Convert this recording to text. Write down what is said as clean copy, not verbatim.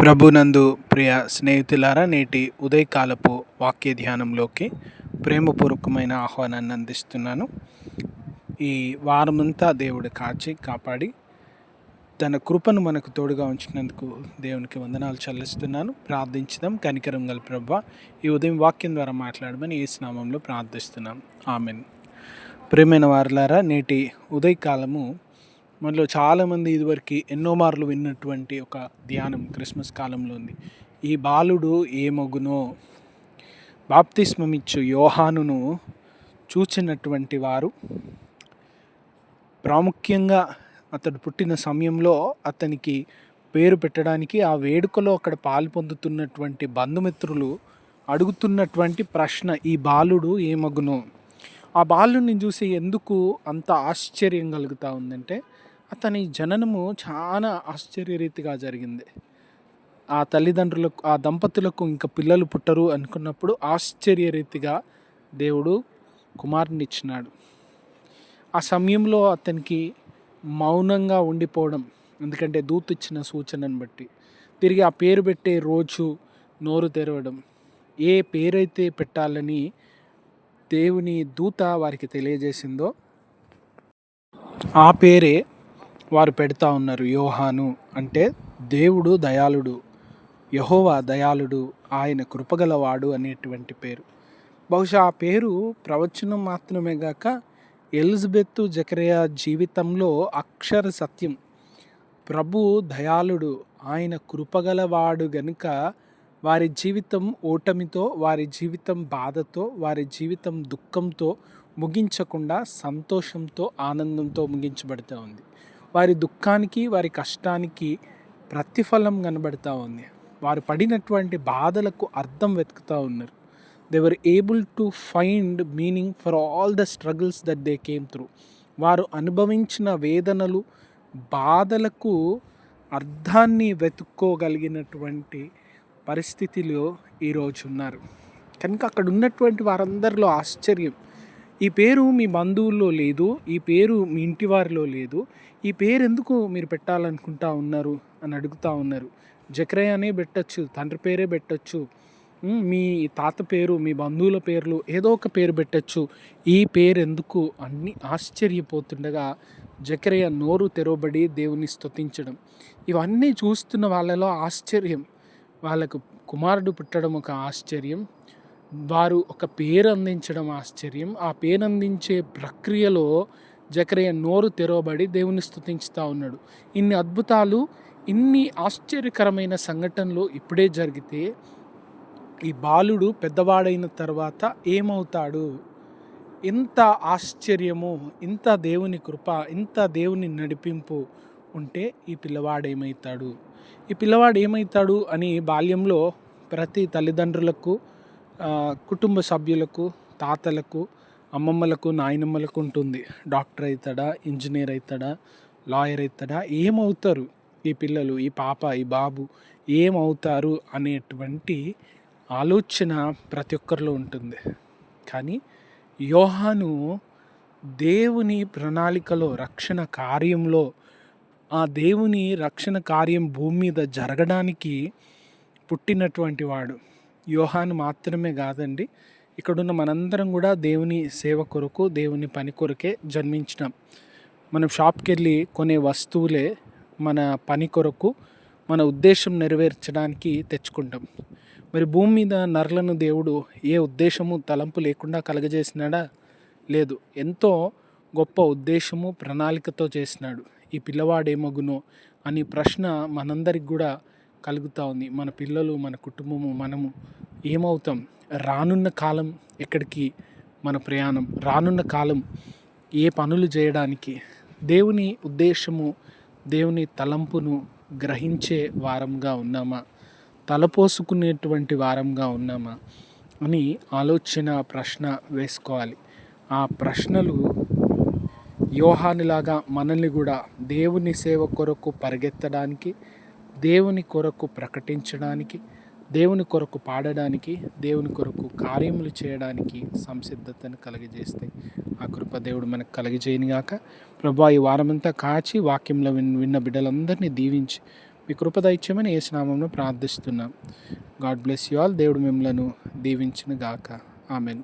ప్రభునందు ప్రియ స్నేహితులారా, నేటి ఉదయకాలపు వాక్య ధ్యానంలోకి ప్రేమపూర్వకమైన ఆహ్వానాన్ని అందిస్తున్నాను. ఈ వారమంతా దేవుడు కాచి కాపాడి తన కృపను మనకు తోడుగా ఉంచినందుకు దేవునికి వందనాలు చెల్లిస్తున్నాను. ప్రార్థించుదాం. కనికరం గల ప్రభువా, ఈ ఉదయం వాక్యం ద్వారా మాట్లాడమని యేసు నామములో ప్రార్థిస్తున్నాం. ఆమేన్. ప్రియమైన వారలారా, నేటి ఉదయకాలము మనలో చాలామంది ఇదివరకు ఎన్నో మార్లు విన్నటువంటి ఒక ధ్యానం క్రిస్మస్ కాలంలో ఉంది. ఈ బాలుడు ఏమగునో. బాప్తిస్మమిచ్చు యోహానును చూచినటువంటి వారు ప్రాముఖ్యంగా అతడు పుట్టిన సమయంలో అతనికి పేరు పెట్టడానికి ఆ వేడుకలో అక్కడ పాలు పొందుతున్నటువంటి బంధుమిత్రులు అడుగుతున్నటువంటి ప్రశ్న, ఈ బాలుడు ఏమగునో. ఆ బాలుడిని చూసి ఎందుకు అంత ఆశ్చర్యం కలుగుతూ ఉందంటే, అతని జననము చాలా ఆశ్చర్యరీతిగా జరిగింది. ఆ తల్లిదండ్రులకు, ఆ దంపతులకు ఇంకా పిల్లలు పుట్టరు అనుకున్నప్పుడు ఆశ్చర్యరీతిగా దేవుడు కుమారుని ఇచ్చినాడు. ఆ సమయంలో అతనికి మౌనంగా ఉండిపోవడం, ఎందుకంటే దూత ఇచ్చిన సూచనను బట్టి తిరిగి ఆ పేరు పెట్టే రోజు నోరు తెరవడం, ఏ పేరైతే పెట్టాలని దేవుని దూత వారికి తెలియజేసిందో ఆ పేరే వారు పెడతా ఉన్నారు. యోహాను అంటే దేవుడు దయాళుడు, యెహోవా దయాళుడు, ఆయన కృపగలవాడు అనేటువంటి పేరు. బహుశా ఆ పేరు ప్రవచనం మాత్రమే గాక ఎలిజబెత్ జకరియా జీవితంలో అక్షర సత్యం. ప్రభు దయాళుడు, ఆయన కృపగలవాడు గనుక వారి జీవితం ఓటమితో, వారి జీవితం బాధతో, వారి జీవితం దుఃఖంతో ముగించకుండా సంతోషంతో, ఆనందంతో ముగించబడుతూ ఉంది. వారి దుఃఖానికి, వారి కష్టానికి ప్రతిఫలం కనబడుతూ ఉంది. వారు పడినటువంటి బాధలకు అర్థం వెతుకుతూ ఉన్నారు. They were able to find meaning for all the struggles that they came through. వారు అనుభవించిన వేదనలు, బాధలకు అర్థాన్ని వెతుక్కోగలిగినటువంటి పరిస్థితిలో ఈరోజు ఉన్నారు. కనుక అక్కడ ఉన్నటువంటి వారందరిలో ఆశ్చర్యం, ఈ పేరు మీ బంధువుల్లో లేదు, ఈ పేరు మీ ఇంటి వారిలో లేదు, ఈ పేరు ఎందుకు మీరు పెట్టాలనుకుంటా ఉన్నారు అని అడుగుతూ ఉన్నారు. జకరియనే పెట్టచ్చు, తండ్రి పేరే పెట్టచ్చు, మీ తాత పేరు, మీ బంధువుల పేర్లు ఏదో ఒక పేరు పెట్టచ్చు, ఈ పేరు ఎందుకు అన్ని ఆశ్చర్యపోతుండగా జకరియా నోరు తెరవబడి దేవుని స్తుతించడం, ఇవన్నీ చూస్తున్న వాళ్ళలో ఆశ్చర్యం. వాళ్ళకు కుమారుడు పుట్టడం ఒక ఆశ్చర్యం, వారు ఒక పేరు అందించడం ఆశ్చర్యం. ఆ పేరు అందించే ప్రక్రియలో జకరియా నోరు తెరవబడి దేవుని స్తుతించుతూ ఉన్నాడు. ఇన్ని అద్భుతాలు, ఇన్ని ఆశ్చర్యకరమైన సంఘటనలు ఇప్పుడే జరిగితే ఈ బాలుడు పెద్దవాడైన తర్వాత ఏమవుతాడు? ఇంత ఆశ్చర్యము, ఇంత దేవుని కృప, ఇంత దేవుని నడిపింపు ఉంటే ఈ పిల్లవాడు ఏమవుతాడు? ఈ పిల్లవాడు ఏమవుతాడు అని బాల్యంలో ప్రతి తల్లిదండ్రులకు, కుటుంబ సభ్యులకు, తాతలకు, అమ్మమ్మలకు, నాయనమ్మలకు ఉంటుంది. డాక్టర్ అవుతాడా, ఇంజనీర్ అవుతాడా, లాయర్ అవుతాడా, ఏమవుతారు ఈ పిల్లలు, ఈ పాప, ఈ బాబు ఏమవుతారు అనేటువంటి ఆలోచన ప్రతి ఒక్కరిలో ఉంటుంది. కానీ యోహాను దేవుని ప్రణాళికలో, రక్షణ కార్యంలో, ఆ దేవుని రక్షణ కార్యం భూమి మీద జరగడానికి పుట్టినటువంటి వాడు. యోహాను మాత్రమే కాదండి, ఇక్కడున్న మనందరం కూడా దేవుని సేవ కొరకు, దేవుని పని కొరకే జన్మించినాం. మనం షాప్కి వెళ్ళి కొనే వస్తువులే మన పని కొరకు, మన ఉద్దేశం నెరవేర్చడానికి తెచ్చుకుంటాం. మరి భూమి మీద నరులను దేవుడు ఏ ఉద్దేశము, తలంపు లేకుండా కలగజేసినాడా? లేదు. ఎంతో గొప్ప ఉద్దేశము, ప్రణాళికతో చేసినాడు. ఈ పిల్లవాడేమగునో అని ప్రశ్న మనందరికి కూడా కలుగుతూ ఉంది. మన పిల్లలు, మన కుటుంబము, మనము ఏమవుతాం? రానున్న కాలం ఎక్కడికి మన ప్రయాణం? రానున్న కాలం ఏ పనులు చేయడానికి? దేవుని ఉద్దేశము, దేవుని తలంపును గ్రహించే వారంగా ఉన్నామా? తలపోసుకునేటువంటి వారంగా ఉన్నామా అని ఆలోచన, ప్రశ్న వేసుకోవాలి. ఆ ప్రశ్నలు యోహానులాగా మనల్ని కూడా దేవుని సేవ కొరకు పరిగెత్తడానికి, దేవుని కొరకు ప్రకటించడానికి, దేవుని కొరకు పాడడానికి, దేవుని కొరకు కార్యములు చేయడానికి సంసిద్ధతను కలుగజేస్తాయి. ఆ కృప దేవుడు మనకు కలుగజేయనుగాక. ప్రభువా, ఈ వారమంతా కాచి వాక్యంలో విన్న బిడ్డలందరినీ దీవించి మీ కృప దయచేయమని యేసు నామములో ప్రార్థిస్తున్నాం. God bless you all. దేవుడు మిమ్మలను దీవించును గాక. ఆమెన్.